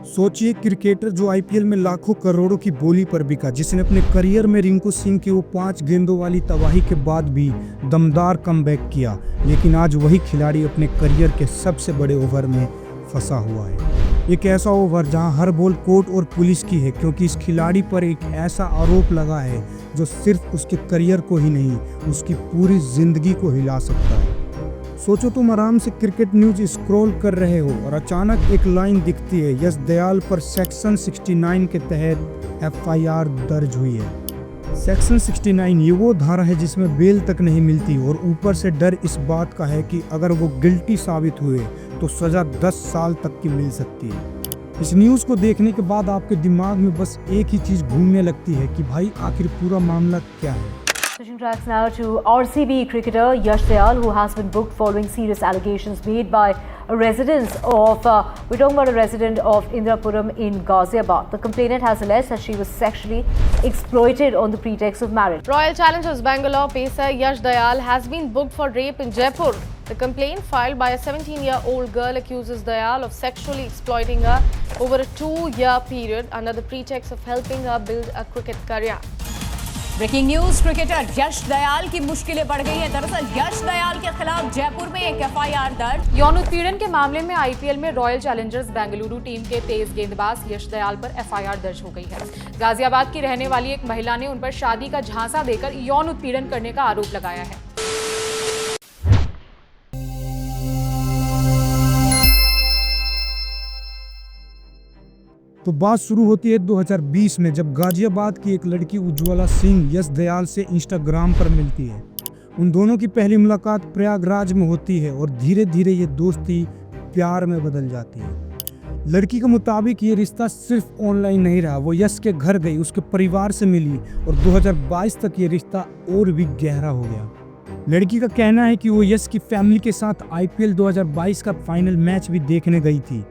सोचिए, क्रिकेटर जो आईपीएल में लाखों करोड़ों की बोली पर बिका, जिसने अपने करियर में रिंकू सिंह की वो 5 गेंदों वाली तबाही के बाद भी दमदार कमबैक किया, लेकिन आज वही खिलाड़ी अपने करियर के सबसे बड़े ओवर में फंसा हुआ है। एक ऐसा ओवर जहां हर बॉल कोर्ट और पुलिस की है, क्योंकि इस खिलाड़ी पर एक ऐसा आरोप लगा है जो सिर्फ उसके करियर को ही नहीं, उसकी पूरी जिंदगी को हिला सकता है। सोचो, तुम आराम से क्रिकेट न्यूज स्क्रॉल कर रहे हो और अचानक एक लाइन दिखती है, यश दयाल पर सेक्शन 69 के तहत एफआईआर दर्ज हुई है। सेक्शन 69 ये वो धारा है जिसमें बेल तक नहीं मिलती, और ऊपर से डर इस बात का है कि अगर वो गिल्टी साबित हुए तो सजा 10 साल तक की मिल सकती है। इस न्यूज़ को देखने के बाद आपके दिमाग में बस एक ही चीज़ घूमने लगती है कि भाई आखिर पूरा मामला क्या है। Switching tracks now to RCB cricketer Yash Dayal, who has been booked following serious allegations made by a resident of Indrapuram in Ghaziabad. The complainant has alleged that she was sexually exploited on the pretext of marriage. Royal Challengers Bangalore pacer Yash Dayal has been booked for rape in Jaipur. The complaint filed by a 17-year-old girl accuses Dayal of sexually exploiting her over a 2-year period under the pretext of helping her build a cricket career. Breaking news, cricketer Yash Dayal की मुश्किलें बढ़ गई हैं। दरअसल यश दयाल के खिलाफ जयपुर में एक एफआईआर दर्ज। यौन उत्पीड़न के मामले में आईपीएल में रॉयल चैलेंजर्स बेंगलुरु टीम के तेज गेंदबाज यश दयाल पर एफआईआर दर्ज हो गई है। गाजियाबाद की रहने वाली एक महिला ने उन पर शादी का झांसा देकर यौन उत्पीड़न करने का आरोप लगाया है। तो बात शुरू होती है 2020 में, जब गाजियाबाद की एक लड़की उज्ज्वला सिंह यश दयाल से इंस्टाग्राम पर मिलती है। उन दोनों की पहली मुलाकात प्रयागराज में होती है और धीरे धीरे ये दोस्ती प्यार में बदल जाती है। लड़की के मुताबिक ये रिश्ता सिर्फ ऑनलाइन नहीं रहा, वो यश के घर गई, उसके परिवार से मिली और 2022 तक ये रिश्ता और भी गहरा हो गया। लड़की का कहना है कि वो यश की फैमिली के साथ आईपीएल 2022 का फाइनल मैच भी देखने गई थी।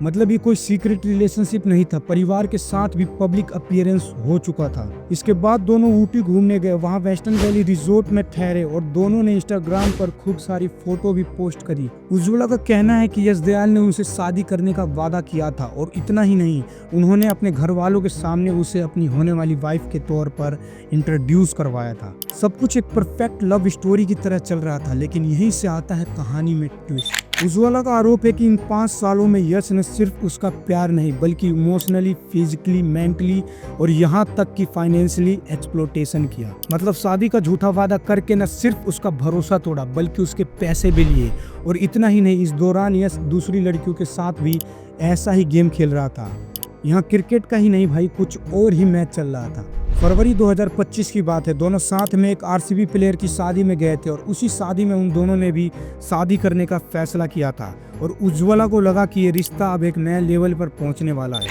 मतलब ये कोई सीक्रेट रिलेशनशिप नहीं था, परिवार के साथ भी पब्लिक अपीयरेंस हो चुका था। इसके बाद दोनों ऊटी घूमने गए, वहाँ वेस्टर्न वैली रिजोर्ट में ठहरे और दोनों ने इंस्टाग्राम पर खूब सारी फोटो भी पोस्ट करी। उज्ज्वला का कहना है कि यश दयाल ने उनसे शादी करने का वादा किया था, और इतना ही नहीं, उन्होंने अपने घर वालों के सामने उसे अपनी होने वाली वाइफ के तौर पर इंट्रोड्यूस करवाया था। सब कुछ एक परफेक्ट लव स्टोरी की तरह चल रहा था, लेकिन यहीं से आता है कहानी में ट्विस्ट। उज्ज्वला का आरोप है कि इन 5 सालों में यश ने सिर्फ उसका प्यार नहीं, बल्कि इमोशनली, फिजिकली, मेंटली और यहाँ तक कि फाइनेंशियली एक्सप्लोटेशन किया। मतलब शादी का झूठा वादा करके न सिर्फ उसका भरोसा तोड़ा, बल्कि उसके पैसे भी लिए। और इतना ही नहीं, इस दौरान यश दूसरी लड़कियों के साथ भी ऐसा ही गेम खेल रहा था। यहाँ क्रिकेट का ही नहीं भाई, कुछ और ही मैच चल रहा था। फरवरी 2025 की बात है, दोनों साथ में एक आरसीबी प्लेयर की शादी में गए थे और उसी शादी में उन दोनों ने भी शादी करने का फैसला किया था। और उज्ज्वला को लगा कि ये रिश्ता अब एक नए लेवल पर पहुंचने वाला है,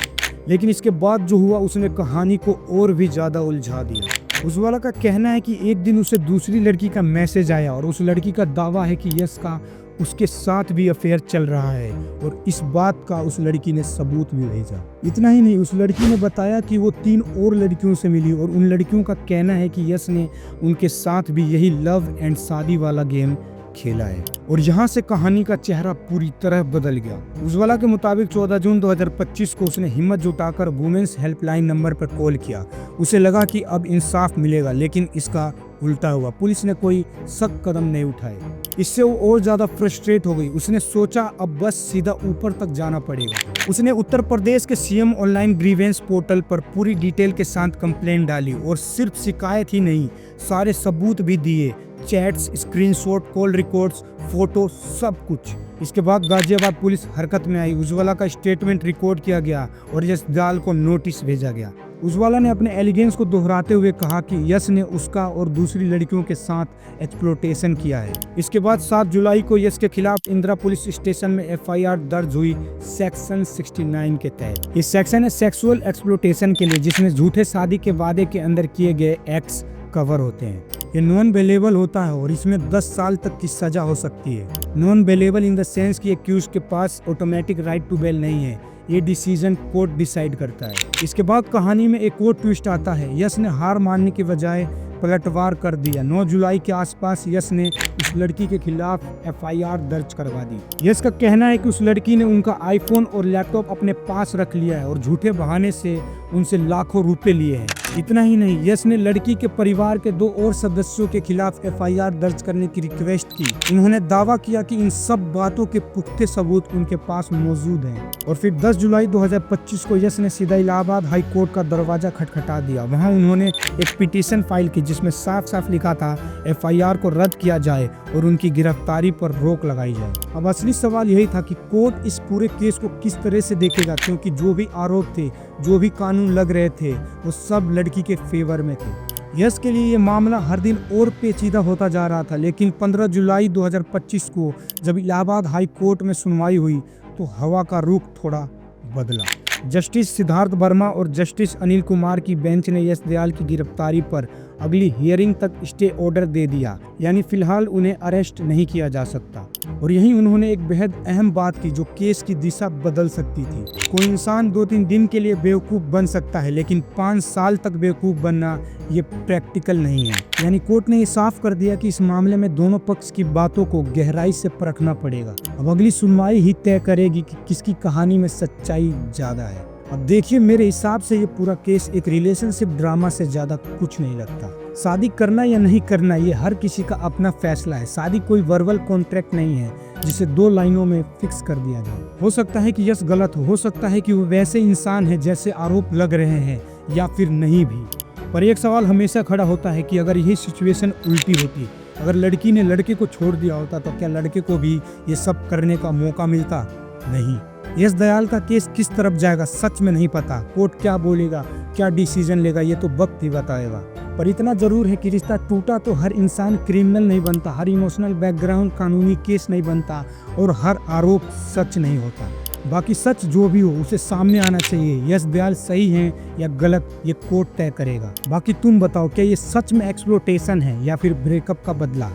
लेकिन इसके बाद जो हुआ उसने कहानी को और भी ज़्यादा उलझा दिया। उज्ज्वला का कहना है कि एक दिन उसे दूसरी लड़की का मैसेज आया और उस लड़की का दावा है कि यश का उसके साथ भी अफेयर चल रहा है, और इस बात का उस लड़की ने सबूत भी भेजा। इतना ही नहीं, उस लड़की ने बताया कि वो 3 और लड़कियों से मिली और उन लड़कियों का कहना है कि यश ने उनके साथ भी यही लव एंड शादी वाला गेम खेला है। और यहाँ से कहानी का चेहरा पूरी तरह बदल गया। उज्ज्वला के मुताबिक 14 जून 2025 को उसने हिम्मत जुटाकर वुमेन्स हेल्पलाइन नंबर पर कॉल किया। उसे लगा कि अब इंसाफ मिलेगा, लेकिन इसका उल्टा हुआ। पुलिस ने कोई सख्त कदम नहीं उठाए। इससे वो और ज्यादा फ्रस्ट्रेट हो गई। उसने सोचा अब बस सीधा ऊपर तक जाना पड़ेगा। उसने उत्तर प्रदेश के सीएम ऑनलाइन ग्रीवेंस पोर्टल पर पूरी डिटेल के साथ कंप्लेंट डाली, और सिर्फ शिकायत ही नहीं, सारे सबूत भी दिए, chats, screenshot, call records, photo, सब कुछ। इसके बाद गाजियाबाद पुलिस हरकत में आई। उज्ज्वला का स्टेटमेंट रिकॉर्ड किया गया और यश दयाल को नोटिस भेजा गया। उज्ज्वला ने अपने एलिगेंस को दोहराते हुए कहा कि यश ने उसका और दूसरी लड़कियों के साथ एक्सप्लोटेशन किया है। इसके बाद 7 जुलाई को यश के खिलाफ इंदिरा पुलिस स्टेशन में एफआईआर दर्ज हुई सेक्शन 69 के तहत। इस सेक्शन है सेक्सुअल एक्सप्लोटेशन के लिए, जिसमें झूठे शादी के वादे के अंदर किए गए एक्ट्स कवर होते हैं। ये नॉन बेलेबल होता है और इसमें 10 साल तक की सजा हो सकती है। Non bailable in the sense कि एक्यूज के पास ऑटोमेटिक राइट टू बेल नहीं है, ये डिसीजन कोर्ट डिसाइड करता है। इसके बाद कहानी में एक और ट्विस्ट आता है। यश ने हार मानने के बजाय पलटवार कर दिया। 9 जुलाई के आसपास यश ने उस लड़की के खिलाफ FIR दर्ज करवा दी। यश का कहना है कि उस लड़की ने उनका आईफोन और लैपटॉप अपने पास रख लिया है और झूठे बहाने से उनसे लाखों रुपए लिए हैं। इतना ही नहीं, यश ने लड़की के परिवार के 2 और सदस्यों के खिलाफ FIR दर्ज करने की रिक्वेस्ट की। उन्होंने दावा किया कि इन सब बातों के पुख्ते सबूत उनके पास मौजूद हैं। और फिर 10 जुलाई 2025 को यश ने सीधा इलाहाबाद हाई कोर्ट का दरवाजा खटखटा दिया। वहां उन्होंने एक पिटीशन फाइल की जिसमें साफ साफ लिखा था FIR को रद्द किया जाए और उनकी गिरफ्तारी पर रोक लगाई जाए। अब असली सवाल यही था कि कोर्ट इस पूरे केस को किस तरह से देखेगा, क्योंकि जो भी आरोप थे, जो भी कानून लग रहे थे, वो सब लड़की के फेवर में थे। यश के लिए ये मामला हर दिन और पेचीदा होता जा रहा था, लेकिन 15 जुलाई 2025 को जब इलाहाबाद हाई कोर्ट में सुनवाई हुई तो हवा का रुख थोड़ा बदला। जस्टिस सिद्धार्थ वर्मा और जस्टिस अनिल कुमार की बेंच ने यश दयाल की गिरफ्तारी पर अगली हियरिंग तक स्टे ऑर्डर दे दिया, यानी फिलहाल उन्हें अरेस्ट नहीं किया जा सकता। और यहीं उन्होंने एक बेहद अहम बात की जो केस की दिशा बदल सकती थी। कोई इंसान 2-3 दिन के लिए बेवकूफ़ बन सकता है, लेकिन 5 साल तक बेवकूफ़ बनना ये प्रैक्टिकल नहीं है। यानी कोर्ट ने ये साफ कर दिया कि इस मामले में दोनों पक्ष की बातों को गहराई से परखना पड़ेगा। अब अगली सुनवाई ही तय करेगी कि किसकी कहानी में सच्चाई ज़्यादा है। अब देखिए, मेरे हिसाब से ये पूरा केस एक रिलेशनशिप ड्रामा से ज़्यादा कुछ नहीं लगता। शादी करना या नहीं करना ये हर किसी का अपना फैसला है। शादी कोई वर्बल कॉन्ट्रैक्ट नहीं है जिसे 2 लाइनों में फिक्स कर दिया जाए। हो सकता है कि यश गलत हो सकता है कि वो वैसे इंसान है जैसे आरोप लग रहे हैं, या फिर नहीं भी। पर एक सवाल हमेशा खड़ा होता है कि अगर यही सिचुएशन उल्टी होती, अगर लड़की ने लड़के को छोड़ दिया होता, तो क्या लड़के को भी ये सब करने का मौका मिलता? नहीं। यश दयाल का केस किस तरफ जाएगा सच में नहीं पता। कोर्ट क्या बोलेगा, क्या डिसीजन लेगा, ये तो वक्त ही बताएगा। पर इतना जरूर है कि रिश्ता टूटा तो हर इंसान क्रिमिनल नहीं बनता, हर इमोशनल बैकग्राउंड कानूनी केस नहीं बनता, और हर आरोप सच नहीं होता। बाकी सच जो भी हो उसे सामने आना चाहिए। यश दयाल सही हैं या गलत, ये कोर्ट तय करेगा। बाकी तुम बताओ, क्या ये सच में एक्सप्लोटेशन है या फिर ब्रेकअप का बदला?